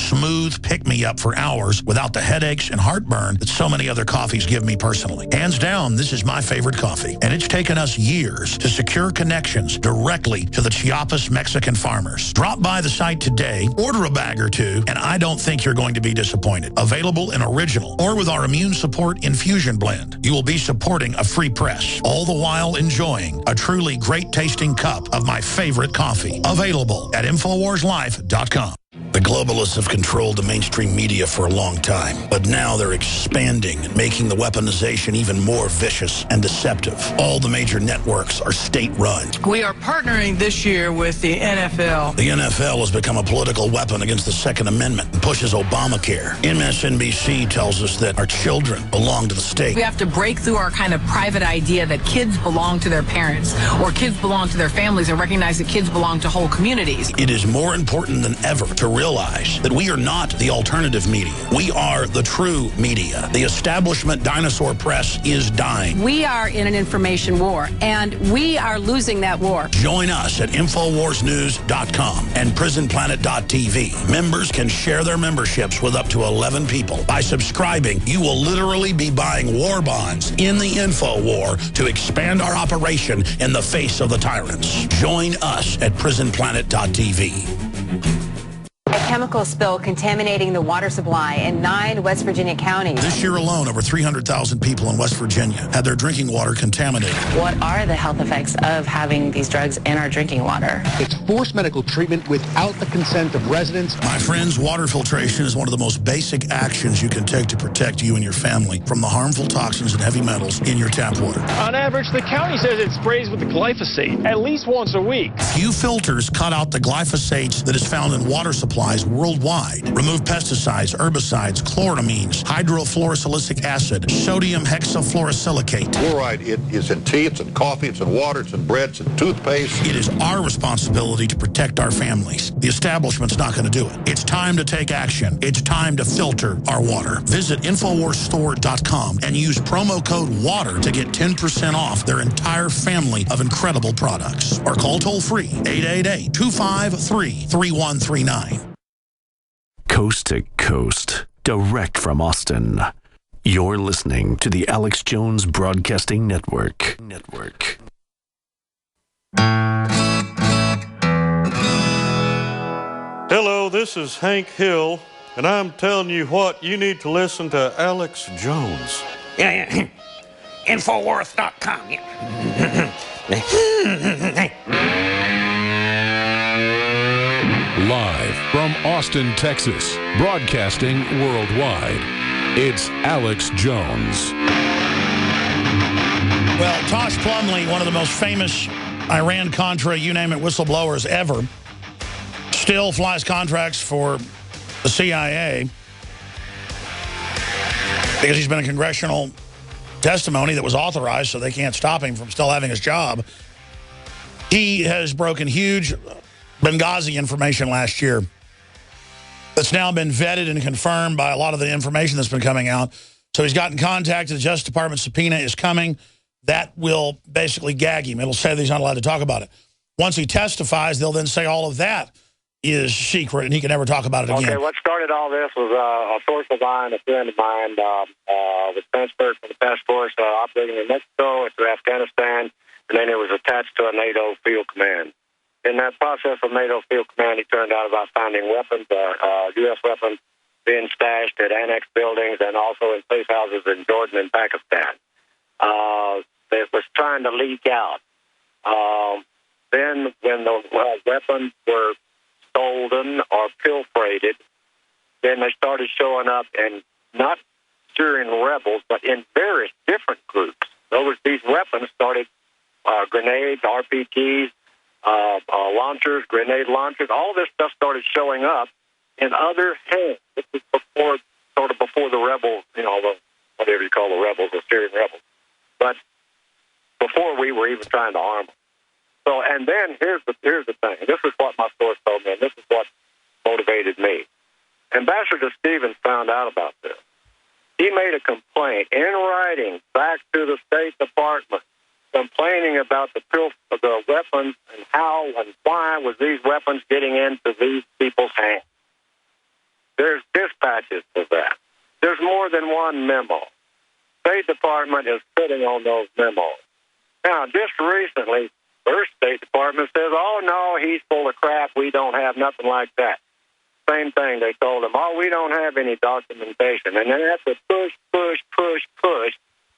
smooth pick-me-up for hours without the headaches and heartburn that so many other coffees give me personally. Hands down, this is my favorite coffee, and it's taken us years to secure connections directly to the Chiapas Mexican farmers. Drop by the site today, order a bag or two, and I don't think you're going to be disappointed. Available in original or with our immune support infusion blend. You will be supporting a free press, all the while enjoying a truly great-tasting cup of my favorite coffee. Available at InfoWarsLife.com. The globalists have controlled the mainstream media for a long time, but now they're expanding and making the weaponization even more vicious and deceptive. All the major networks are state-run. We are partnering this year with the NFL. The NFL has become a political weapon against the Second Amendment and pushes Obamacare. MSNBC tells us that our children belong to the state. We have to break through our kind of private idea that kids belong to their parents or kids belong to their families and recognize that kids belong to whole communities. It is more important than ever to realize that we are not the alternative media. We are the true media. The establishment dinosaur press is dying. We are in an information war, and we are losing that war. Join us at InfoWarsNews.com and PrisonPlanet.tv. Members can share their memberships with up to 11 people. By subscribing, you will literally be buying war bonds in the info war to expand our operation in the face of the tyrants. Join us at PrisonPlanet.tv. A chemical spill contaminating the water supply in 9 West Virginia counties. This year alone, over 300,000 people in West Virginia had their drinking water contaminated. What are the health effects of having these drugs in our drinking water? It's forced medical treatment without the consent of residents. My friends, water filtration is one of the most basic actions you can take to protect you and your family from the harmful toxins and heavy metals in your tap water. On average, the county says it sprays with the glyphosate at least once a week. Few filters cut out the glyphosate that is found in water supplies worldwide. Remove pesticides, herbicides, chloramines, hydrofluorosilicic acid, sodium hexafluorosilicate. Fluoride, it is in tea, it's in coffee, it's in water, it's in bread, it's in toothpaste. It is our responsibility to protect our families. The establishment's not going to do it. It's time to take action. It's time to filter our water. Visit InfoWarsStore.com and use promo code WATER to get 10% off their entire family of incredible products. Or call toll-free 888-253-3139. Coast to coast, direct from Austin. You're listening to the Alex Jones Broadcasting Network. Hello, this is Hank Hill, and I'm telling you what, you need to listen to Alex Jones. Yeah. Infowars.com. Live from Austin, Texas, broadcasting worldwide, it's Alex Jones. Well, Tosh Plumlee, one of the most famous Iran-Contra, you name it, whistleblowers ever, still flies contracts for the CIA because he's been in congressional testimony that was authorized, so they can't stop him from still having his job. He has broken huge Benghazi information last year that's now been vetted and confirmed by a lot of the information that's been coming out. So he's gotten contact. The Justice Department subpoena is coming. That will basically gag him. It'll say that he's not allowed to talk about it. Once he testifies, they'll then say all of that is secret and he can never talk about it again. Okay, what started all this was a source of mine, a friend of mine, was transferred from the task force operating in Mexico to Afghanistan, and then it was attached to a NATO field command. In that process of NATO field command, he turned out about finding weapons, U.S. weapons, being stashed at annexed buildings and also in safe houses in Jordan and Pakistan. It was trying to leak out. Then when the weapons were stolen or pilferated, then they started showing up, and not during rebels, but in various different groups. In other words, these weapons started grenades, RPGs, launchers, grenade launchers, all this stuff started showing up in other hands. This was before the rebels, whatever you call the rebels, the Syrian rebels. But before we were even trying to arm them. So, and then here's the thing. This is what my source told me, and this is what motivated me. Ambassador Stevens found out about this. He made a complaint in writing back to the State Department, complaining about the weapons and how and why was these weapons getting into these people's hands. dispatches for that. There's more than one memo. State Department is sitting on those memos. Now, just recently, first State Department says, oh, no, he's full of crap. We don't have nothing like that. Same thing. They told him, oh, we don't have any documentation. And then after push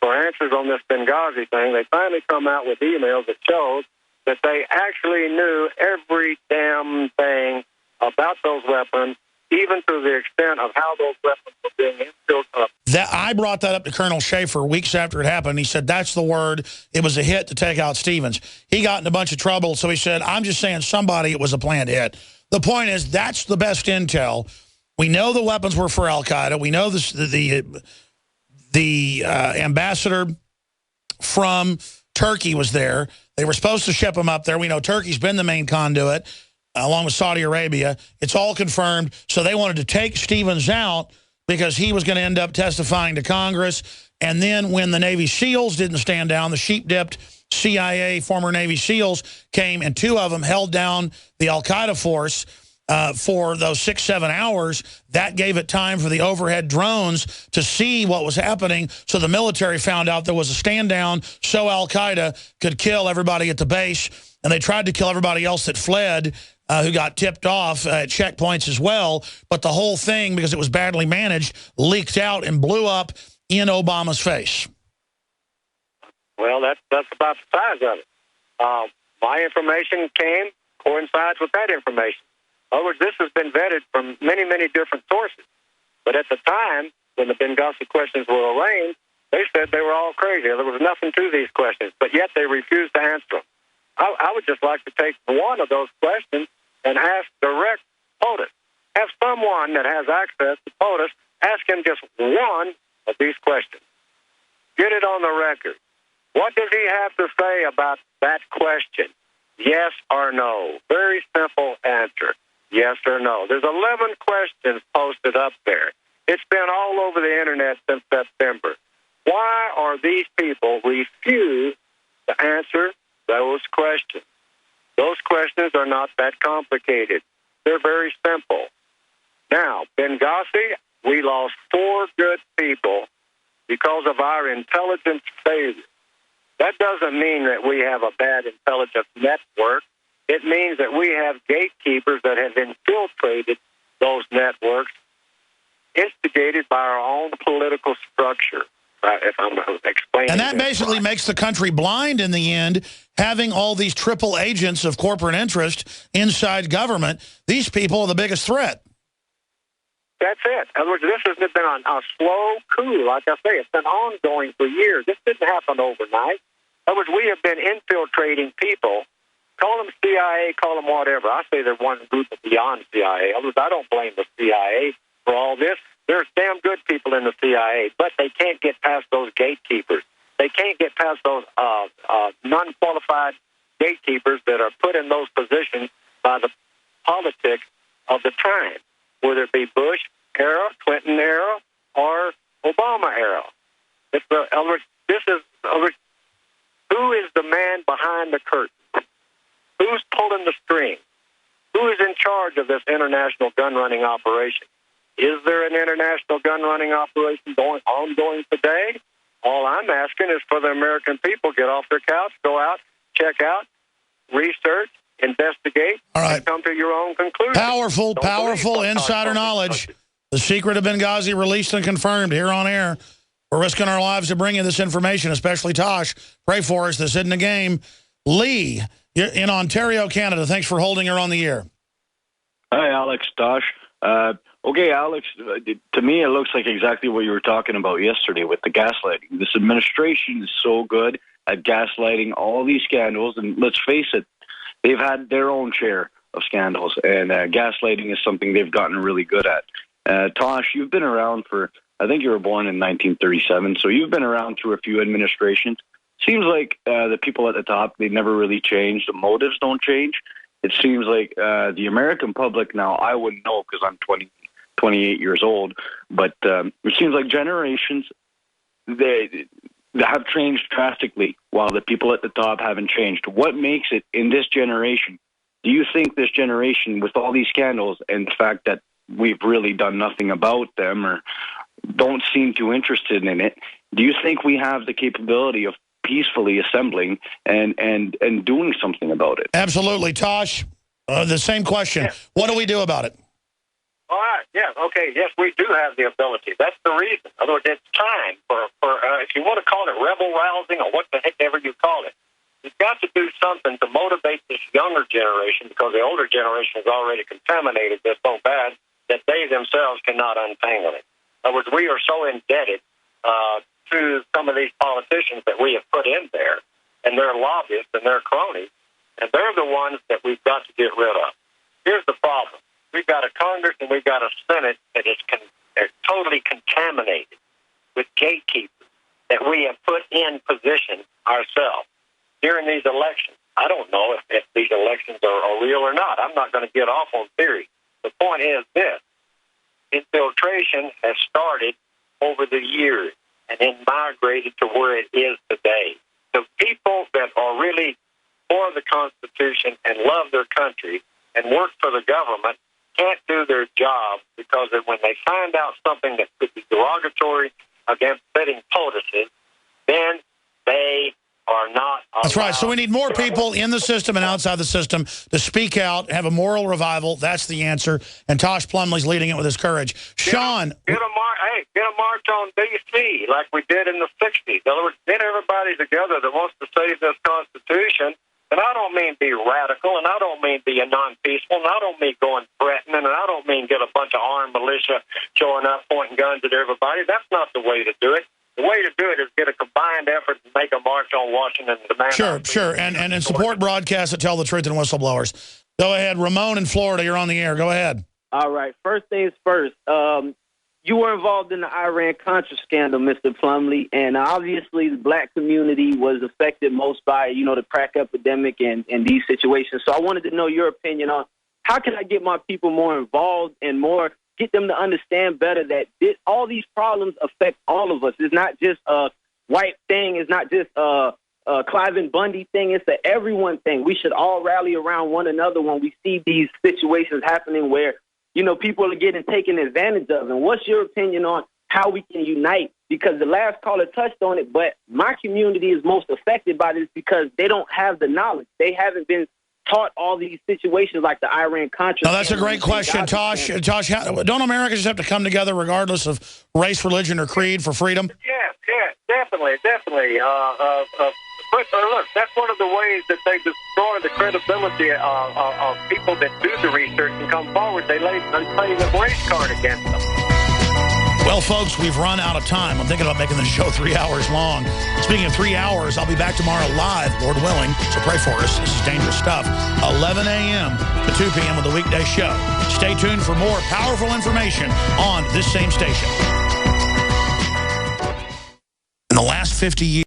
for answers on this Benghazi thing, they finally come out with emails that shows that they actually knew every damn thing about those weapons, even to the extent of how those weapons were being infiltrated. I brought that up to Colonel Schaefer weeks after it happened. He said, that's the word. It was a hit to take out Stevens. He got in a bunch of trouble, so he said, I'm just saying it was a planned hit. The point is, that's the best intel. We know the weapons were for al-Qaeda. We know the ambassador from Turkey was there. They were supposed to ship them up there. We know Turkey's been the main conduit, along with Saudi Arabia. It's all confirmed. So they wanted to take Stevens out because he was going to end up testifying to Congress. And then when the Navy SEALs didn't stand down, the sheep-dipped CIA former Navy SEALs came, and 2 of them held down the al-Qaeda force for those 6-7 hours. That gave it time for the overhead drones to see what was happening. So the military found out there was a stand down so al-Qaeda could kill everybody at the base. And they tried to kill everybody else that fled, who got tipped off at checkpoints as well. But the whole thing, because it was badly managed, leaked out and blew up in Obama's face. Well, that's about the size of it. My information coincides with that information. In other words, this has been vetted from many, many different sources. But at the time, when the Benghazi questions were arranged, they said they were all crazy. There was nothing to these questions, but yet they refused to answer them. I would just like to take one of those questions and ask direct POTUS. Have someone that has access to POTUS ask him just one of these questions. Get it on the record. What does he have to say about that question? Yes or no? Very simple answer. Yes or no. There's 11 questions posted up there. It's been all over the internet since September. Why are these people refused to answer those questions? Those questions are not that complicated. They're very simple. Now, Benghazi, we lost 4 good people because of our intelligence failure. That doesn't mean that we have a bad intelligence network. It means that we have gatekeepers that have infiltrated those networks, instigated by our own political structure, if I'm explaining. And that basically makes the country blind in the end, having all these triple agents of corporate interest inside government. These people are the biggest threat. That's it. In other words, this has been a slow coup. Like I say, it's been ongoing for years. This didn't happen overnight. In other words, we have been infiltrating people. Call them CIA, call them whatever. I say they're one group beyond CIA. In other words, I don't blame the CIA for all this. There's damn good people in the CIA, but they can't get past those gatekeepers. They can't get past those non-qualified gatekeepers that are put in those positions by the politics of the time, whether it be Bush era, Clinton era, or Obama era. In other words, who is the man behind the curtain? Who's pulling the string? Who is in charge of this international gun-running operation? Is there an international gun-running operation ongoing today? All I'm asking is for the American people, get off their couch, go out, check out, research, investigate, and come to your own conclusion. Powerful insider knowledge. The secret of Benghazi released and confirmed here on air. We're risking our lives to bring you this information, especially Tosh. Pray for us. This isn't a game. Lee, you're in Ontario, Canada. Thanks for holding her on the air. Hi, Alex, Tosh. Okay, Alex, to me it looks like exactly what you were talking about yesterday with the gaslighting. This administration is so good at gaslighting all these scandals, and let's face it, they've had their own share of scandals, and gaslighting is something they've gotten really good at. Tosh, you've been around for, I think you were born in 1937, so you've been around through a few administrations. Seems like the people at the top, they never really change. The motives don't change. It seems like the American public now, I wouldn't know because I'm 28 years old, but it seems like generations, they have changed drastically while the people at the top haven't changed. What makes it in this generation? Do you think this generation, with all these scandals and the fact that we've really done nothing about them or don't seem too interested in it. Do you think we have the capability of peacefully assembling and doing something about it? Absolutely. Tosh, the same question. Yeah. What do we do about it? All right. Yeah. Okay. Yes, we do have the ability. That's the reason. In other words, it's time for if you want to call it rebel rousing or what the heck ever you call it, you've got to do something to motivate this younger generation, because the older generation has already contaminated this so bad that they themselves cannot untangle it. In other words, we are so indebted to some of these politicians that we have put in there, and their lobbyists and their cronies, and they're the ones that we've got to get rid of. Here's the problem. We've got a Congress and we've got a Senate that is totally contaminated with gatekeepers that we have put in position ourselves during these elections. I don't know if these elections are real or not. I'm not going to get off on theory. The point is this. Infiltration has started over the years and then migrated to where it is today. The people that are really for the Constitution and love their country and work for the government can't do their job, because when they find out something that could be derogatory against sitting POTUSes, then they are not allowed. That's right. So we need more people in the system and outside the system to speak out, have a moral revival. That's the answer. And Tosh Plumlee's leading it with his courage. Sean. Get a march on D.C. like we did in the 60s. In other words, get everybody together that wants to save this Constitution. And I don't mean be radical, and I don't mean be a non-peaceful, and I don't mean going threatening, and I don't mean get a bunch of armed militia showing up, pointing guns at everybody. That's not the way to do it. The way to do it is get a combined effort and make a march on Washington and demand... Sure. And support broadcasts that tell the truth and whistleblowers. Go ahead. Ramon in Florida, you're on the air. Go ahead. All right. First things first. You were involved in the Iran-Contra scandal, Mr. Plumlee, and obviously the black community was affected most by, the crack epidemic and these situations. So I wanted to know your opinion on how can I get my people more involved and get them to understand better that all these problems affect all of us. It's not just a white thing. It's not just a Cliven Bundy thing. It's an everyone thing. We should all rally around one another when we see these situations happening where people are getting taken advantage of. And what's your opinion on how we can unite? Because the last caller touched on it, but my community is most affected by this because they don't have the knowledge. They haven't been taught all these situations like the Iran-Contra. No, that's a great question, Tosh. Tosh, don't Americans have to come together regardless of race, religion, or creed for freedom? Yeah, definitely. But look, that's one of the ways that they destroy the credibility of people that do the research and come forward. They play the race card against them. Well, folks, we've run out of time. I'm thinking about making the show 3 hours long. Speaking of 3 hours, I'll be back tomorrow live, Lord willing, so pray for us. This is dangerous stuff. 11 a.m. to 2 p.m. with the weekday show. Stay tuned for more powerful information on this same station. In the last 50 years,